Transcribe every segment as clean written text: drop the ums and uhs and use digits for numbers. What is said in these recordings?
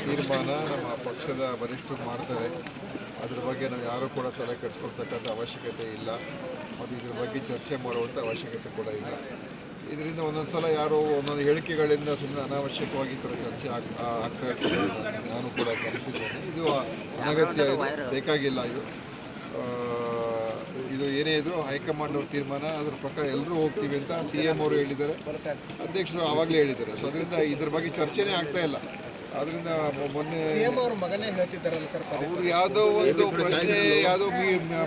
ತೀರ್ಮಾನ ನಮ್ಮ ಪಕ್ಷದ ವರಿಷ್ಠರು ಮಾಡ್ತಾರೆ. ಅದ್ರ ಬಗ್ಗೆ ನಾವು ಯಾರೂ ಕೂಡ ತಲೆ ಕೆಡಿಸ್ಕೊಳ್ತಕ್ಕಂಥ ಅವಶ್ಯಕತೆ ಇಲ್ಲ ಮತ್ತು ಇದ್ರ ಬಗ್ಗೆ ಚರ್ಚೆ ಮಾಡುವಂಥ ಅವಶ್ಯಕತೆ ಕೂಡ ಇಲ್ಲ. ಇದರಿಂದ ಒಂದೊಂದು ಸಲ ಯಾರೋ ಒಂದೊಂದು ಹೇಳಿಕೆಗಳಿಂದ ಸುಮ್ಮನೆ ಅನಾವಶ್ಯಕವಾಗಿ ಈ ಥರ ಚರ್ಚೆ ಆಗ್ತಾ ಇರ್ತದೆ. ನಾನು ಕೂಡ ಗಮನಿಸಿದ್ದೇನೆ. ಇದು ಅನಗತ್ಯ, ಇದು ಬೇಕಾಗಿಲ್ಲ. ಇದು ಏನೇ ಇದ್ದರೂ ಹೈಕಮಾಂಡ್ ಅವ್ರ ತೀರ್ಮಾನ, ಅದ್ರ ಪ್ರಕಾರ ಎಲ್ಲರೂ ಹೋಗ್ತೀವಿ ಅಂತ CM ಅವರು ಹೇಳಿದ್ದಾರೆ, ಅಧ್ಯಕ್ಷರು ಆವಾಗಲೇ ಹೇಳಿದ್ದಾರೆ. ಸೊ ಅದರಿಂದ ಇದ್ರ ಬಗ್ಗೆ ಚರ್ಚೆನೇ ಆಗ್ತಾ ಇಲ್ಲ. ಅದರಿಂದ ಮೊನ್ನೆ ಅವ್ರ ಮಗನೇ ಹೇಳ್ತಿದ್ದಾರಲ್ಲ ಸರ್, ಅವರು ಯಾವುದೋ ಒಂದು ಪ್ರಶ್ನೆ ಯಾವುದೋ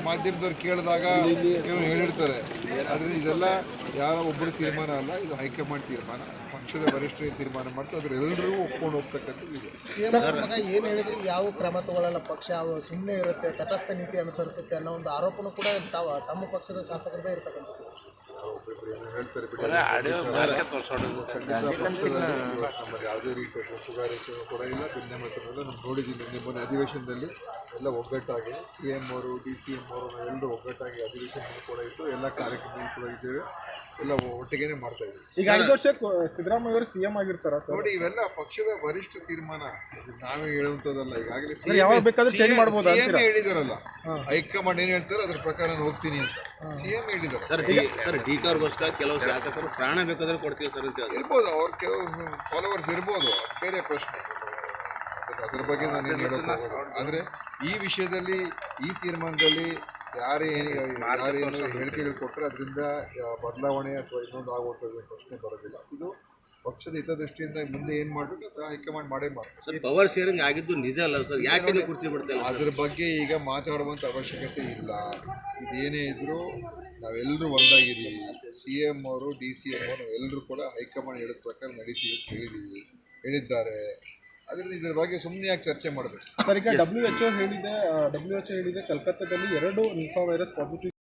ಮಾಧ್ಯಮದವ್ರು ಕೇಳಿದಾಗ ಏನೋ ಹೇಳಿರ್ತಾರೆ. ಆದರೆ ಇದೆಲ್ಲ ಯಾರೋ ಒಬ್ಬರು ತೀರ್ಮಾನ ಅಲ್ಲ, ಇದು ಹೈಕಮಾಂಡ್ ತೀರ್ಮಾನ, ಪಕ್ಷದ ವರಿಷ್ಠರಿಗೆ ತೀರ್ಮಾನ ಮಾಡ್ತಾ ಅದ್ರ ಎಲ್ಲರೂ ಒಪ್ಕೊಂಡು ಹೋಗ್ತಕ್ಕಂಥದ್ದು ಇದೆ. ಏನು ಹೇಳಿದ್ರು ಯಾವ ಕ್ರಮ ತಗೊಳ್ಳಲ್ಲ ಪಕ್ಷ, ಸುಮ್ಮನೆ ಇರುತ್ತೆ, ತಟಸ್ಥ ನೀತಿ ಅನುಸರಿಸುತ್ತೆ ಅನ್ನೋ ಒಂದು ಆರೋಪನೂ ಕೂಡ ತಮ್ಮ ಪಕ್ಷದ ಶಾಸಕರದೇ ಇರ್ತಕ್ಕಂಥದ್ದು. ಹೇಳ್ತಾರೆ ಬಿಡಿ, ನಮ್ಮಲ್ಲಿ ಯಾವುದೇ ರೀತಿಯ ಗುಂಪುಗಾರಿಕೆಯೂ ಕೂಡ ಇಲ್ಲ, ಭಿನ್ನಮತಗಳು ನಾವು ನೋಡಿದ್ದೀವಿ. ನಿಮ್ಮನೆ ಅಧಿವೇಶನದಲ್ಲಿ ಎಲ್ಲ ಒಗ್ಗಟ್ಟಾಗಿ CM ಅವರು DCM ಅವರು ಎಲ್ಲರೂ ಒಗ್ಗಟ್ಟಾಗಿ ಅಧಿವೇಶನ ಕೂಡ ಇತ್ತು, ಎಲ್ಲ ಕಾರ್ಯಕ್ರಮಗಳು ಕೂಡ ಇದ್ದೇವೆ, ಎಲ್ಲ ಒಟ್ಟಿಗೆನೇ ಮಾಡ್ತಾ ಇದ್ದೀವಿ. ಈಗ 5 ವರ್ಷಕ್ಕೆ ಸಿದ್ದರಾಮಯ್ಯ ಅವರು CM ಆಗಿರ್ತಾರ ಸರ್? ನೋಡಿ, ಇವೆಲ್ಲ ಪಕ್ಷದ ವರಿಷ್ಠ ತೀರ್ಮಾನ, ನಾವೇ ಹೇಳುವಂಥದ್ದಲ್ಲ. ಈಗಾಗಲೇ CM ಹೇಳಿದಾರಲ್ಲ, ಹೈಕಮಾಂಡ್ ಏನು ಹೇಳ್ತಾರೆ ಅದ್ರ ಪ್ರಕಾರ ನಾನು ಹೋಗ್ತೀನಿ ಅಂತ CM ಹೇಳಿದ್ದಾರೆ. ಸರ್ DK ಅವ್ರಿಗೋಸ್ಕರ ಕೆಲವು ಶಾಸಕರು ಪ್ರಾಣ ಬೇಕಾದ್ರೆ ಕೊಡ್ತೀವಿ ಸರ್ ಅಂತ ಇರ್ಬೋದು, ಅವ್ರ ಕೆಲವು ಫಾಲೋವರ್ಸ್ ಇರ್ಬೋದು, ಬೇರೆ ಪ್ರಶ್ನೆ, ಅದ್ರ ಬಗ್ಗೆ ನಾನು ಏನು ಹೇಳೋದು. ಆದರೆ ಈ ವಿಷಯದಲ್ಲಿ, ಈ ತೀರ್ಮಾನದಲ್ಲಿ ಯಾರೇನು ಹೇಳಿಕೆಗಳು ಕೊಟ್ಟರೆ ಅದರಿಂದ ಬದಲಾವಣೆ ಅಥವಾ ಇನ್ನೊಂದು ಆಗುವಂಥದ್ದು ಪ್ರಶ್ನೆ ಬರೋದಿಲ್ಲ. ಇದು ಪಕ್ಷದ ಹಿತದೃಷ್ಟಿಯಿಂದ ಮುಂದೆ ಏನು ಮಾಡಬೇಕು ಅಂತ ಹೈಕಮಾಂಡ್ ಮಾಡೇ ಮಾಡ್ತಾರೆ. ಪವರ್ ಶೇರಿಂಗ್ ಆಗಿದ್ದು ನಿಜ ಅಲ್ಲ ಸರ್, ಯಾಕೆ ಕುರ್ಚಿ ಬಿಡ್ತಾರೆ? ಅದ್ರ ಬಗ್ಗೆ ಈಗ ಮಾತಾಡುವಂಥ ಅವಶ್ಯಕತೆ ಇಲ್ಲ. ಇದೇನೇ ಇದ್ದರೂ ನಾವೆಲ್ಲರೂ ಒಂದಾಗಿದ್ದೀವಿ. CM ಅವರು DCM ಅವರು ನಾವೆಲ್ಲರೂ ಕೂಡ ಹೈಕಮಾಂಡ್ ಹೇಳಿದ ಪ್ರಕಾರ ನಡೀತೀವಿ ಅಂತ ಹೇಳಿದ್ದಾರೆ. ಅದರಿಂದ ಇದ್ರ ಬಗ್ಗೆ ಸುಮ್ಮನೆ ಯಾಕೆ ಚರ್ಚೆ ಮಾಡಬೇಕು ಸರ್? ಈಗ WHO ಹೇಳಿದೆ ಕಲ್ಕತ್ತಾದಲ್ಲಿ 2 ನಿಫಾ ವೈರಸ್ ಪಾಸಿಟಿವ್